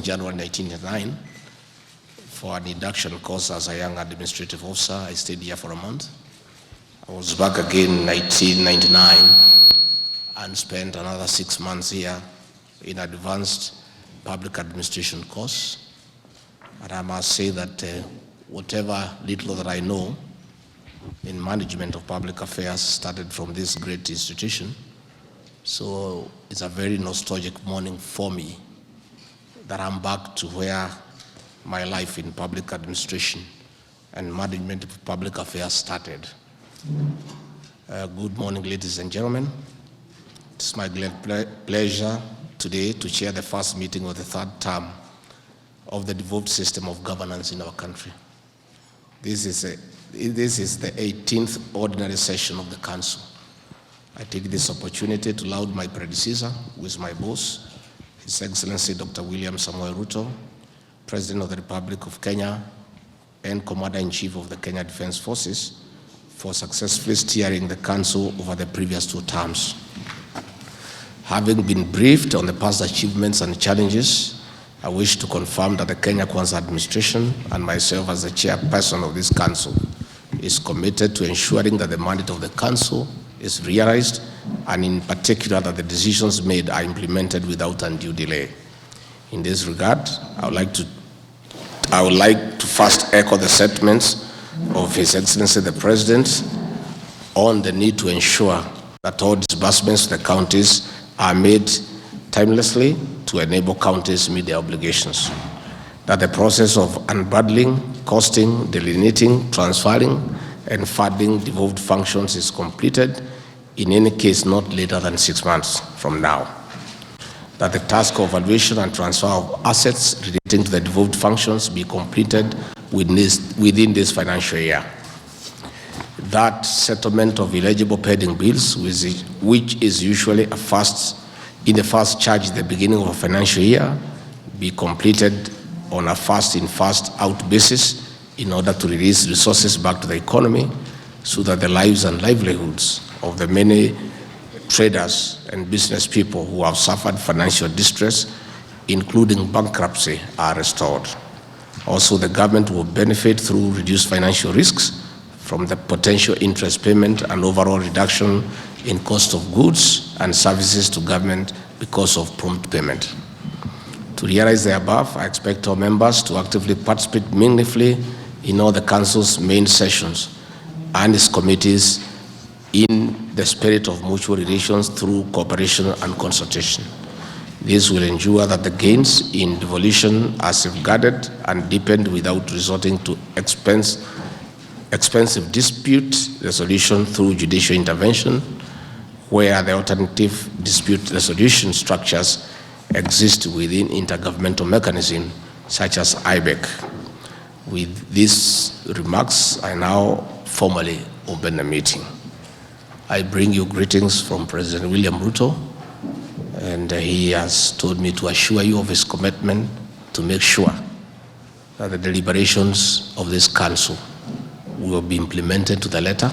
in January 1999 for an induction course as a young administrative officer. I stayed here for a month. I was back again in 1999 and spent another 6 months here in advanced public administration course. And I must say that whatever little that I know in management of public affairs started from this great institution. So it's a very nostalgic morning for me that I'm back to where my life in public administration and management of public affairs started. Good morning, ladies and gentlemen. It's my great pleasure today to chair the first meeting of the third term of the devolved system of governance in our country. This is the 18th ordinary session of the council. I take this opportunity to laud my predecessor, who is my boss, His Excellency Dr. William Samoei Ruto, President of the Republic of Kenya and Commander-in-Chief of the Kenya Defense Forces, for successfully steering the council over the previous 2 terms. Having been briefed on the past achievements and challenges, I wish to confirm that the Kenya Kwanza administration and myself as the chairperson of this council is committed to ensuring that the mandate of the council is realized, and in particular that the decisions made are implemented without undue delay. In this regard, I would like to first echo the sentiments of His Excellency the President on the need to ensure that all disbursements to the counties are made timelessly to enable counties meet their obligations, that the process of unbundling, costing, delineating, transferring, and funding devolved functions is completed, in any case not later than 6 months from now, that the task of valuation and transfer of assets relating to the devolved functions be completed within this financial year, that settlement of eligible pending bills, which is usually in the first charge at the beginning of a financial year, be completed on a first-in, first-out basis in order to release resources back to the economy so that the lives and livelihoods of the many traders and business people who have suffered financial distress, including bankruptcy, are restored. Also, the government will benefit through reduced financial risks from the potential interest payment and overall reduction in cost of goods and services to government because of prompt payment. To realize the above, I expect our members to actively participate meaningfully in all the council's main sessions and its committees in the spirit of mutual relations through cooperation and consultation. This will ensure that the gains in devolution are safeguarded and deepened without resorting to expensive dispute resolution through judicial intervention, where the alternative dispute resolution structures exist within intergovernmental mechanisms such as IBEC. With these remarks, I now formally open the meeting. I bring you greetings from President William Ruto, and he has told me to assure you of his commitment to make sure that the deliberations of this council will be implemented to the letter.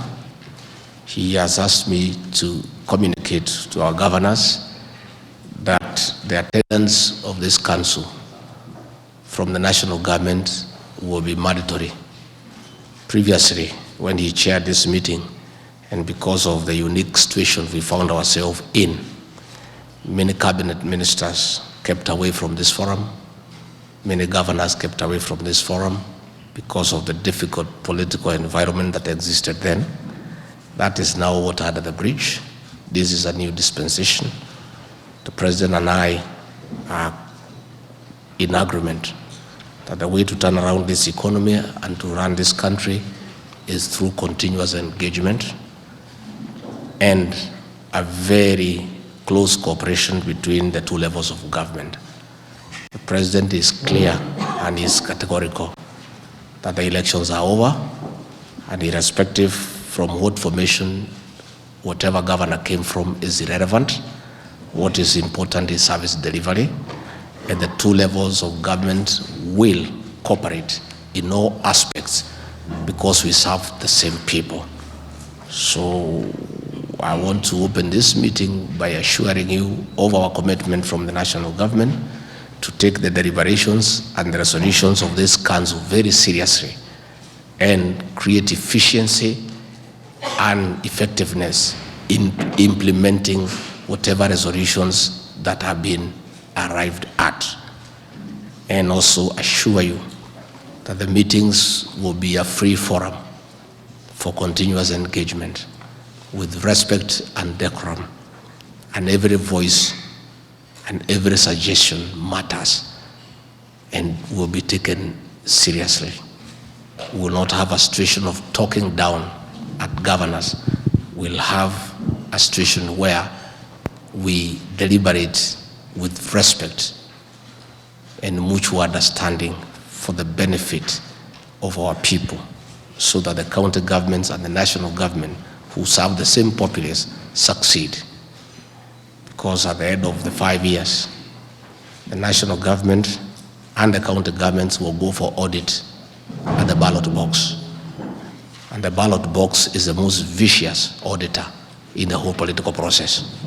He has asked me to communicate to our governors that the attendance of this council from the national government will be mandatory. Previously, when he chaired this meeting, and because of the unique situation we found ourselves in, many cabinet ministers kept away from this forum, many governors kept away from this forum because of the difficult political environment that existed then. That is now water under the bridge. This is a new dispensation. The President and I are in agreement that the way to turn around this economy and to run this country is through continuous engagement and a very close cooperation between the 2 levels of government. The President is clear and is categorical that the elections are over, and irrespective from what formation whatever governor came from is irrelevant. What is important is service delivery, and the 2 levels of government will cooperate in all aspects because we serve the same people. So I want to open this meeting by assuring you of our commitment from the national government to take the deliberations and the resolutions of this council very seriously and create efficiency and effectiveness in implementing whatever resolutions that have been arrived at. And also assure you that the meetings will be a free forum for continuous engagement with respect and decorum, and every voice and every suggestion matters and will be taken seriously. We will not have a situation of talking down at governors. We'll have a situation where we deliberate with respect and mutual understanding for the benefit of our people, so that the county governments and the national government who serve the same populace succeed. Because at the end of the 5 years, the national government and the county governments will go for audit at the ballot box. And the ballot box is the most vicious auditor in the whole political process,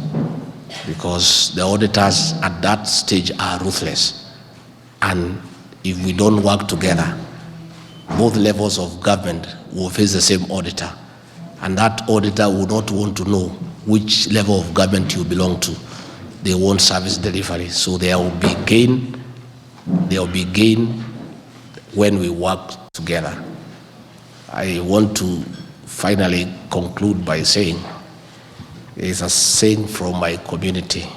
because the auditors at that stage are ruthless. And if we don't work together, both levels of government will face the same auditor, and that auditor will not want to know which level of government you belong to. They want service delivery, so there will be gain. There will be gain when we work together. I want to finally conclude by saying, there's a saying from my community,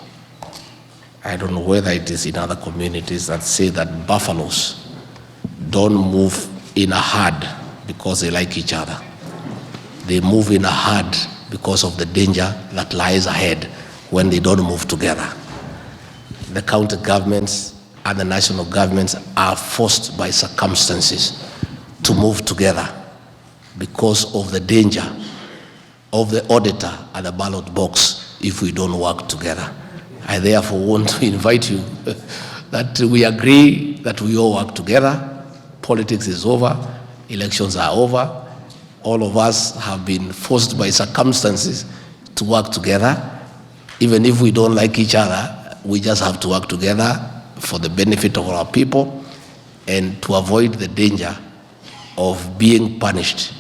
I don't know whether it is in other communities, that say that buffaloes don't move in a herd because they like each other. They move in a herd because of the danger that lies ahead when they don't move together. The county governments and the national governments are forced by circumstances to move together because of the danger of the auditor at the ballot box if we don't work together. I therefore want to invite you that we agree that we all work together. Politics is over, elections are over. All of us have been forced by circumstances to work together. Even if we don't like each other, we just have to work together for the benefit of our people and to avoid the danger of being punished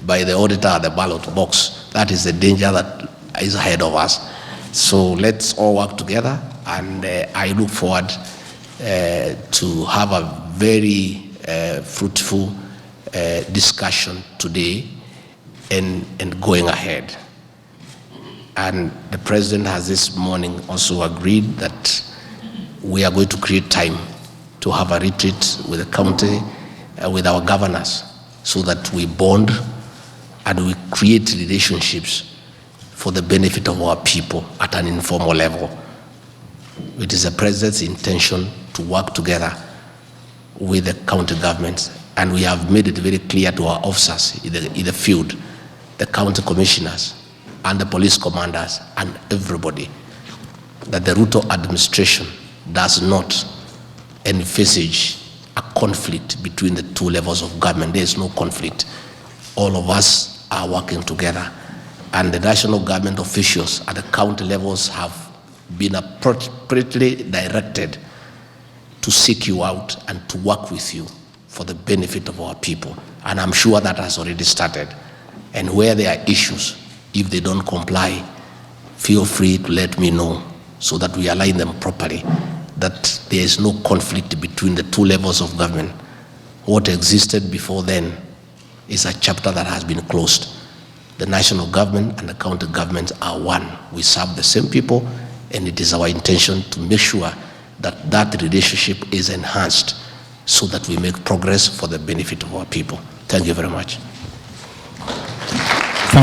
by the auditor at the ballot box. That is the danger that is ahead of us. So let's all work together, and I look forward to have a very fruitful discussion today and going ahead. And the President has this morning also agreed that we are going to create time to have a retreat with the county, with our governors, so that we bond and we create relationships for the benefit of our people at an informal level. It is the President's intention to work together with the county governments, and we have made it very clear to our officers in the field, the county commissioners and the police commanders and everybody, that the Ruto administration does not envisage a conflict between the two levels of government. There is no conflict. All of us are working together, and the national government officials at the county levels have been appropriately directed to seek you out and to work with you for the benefit of our people. And I'm sure that has already started. And where there are issues, if they don't comply, feel free to let me know so that we align them properly, that there is no conflict between the two levels of government. What existed before then is a chapter that has been closed. The national government and the county governments are one. We serve the same people, and it is our intention to make sure that that relationship is enhanced so that we make progress for the benefit of our people. Thank you very much. Thank you.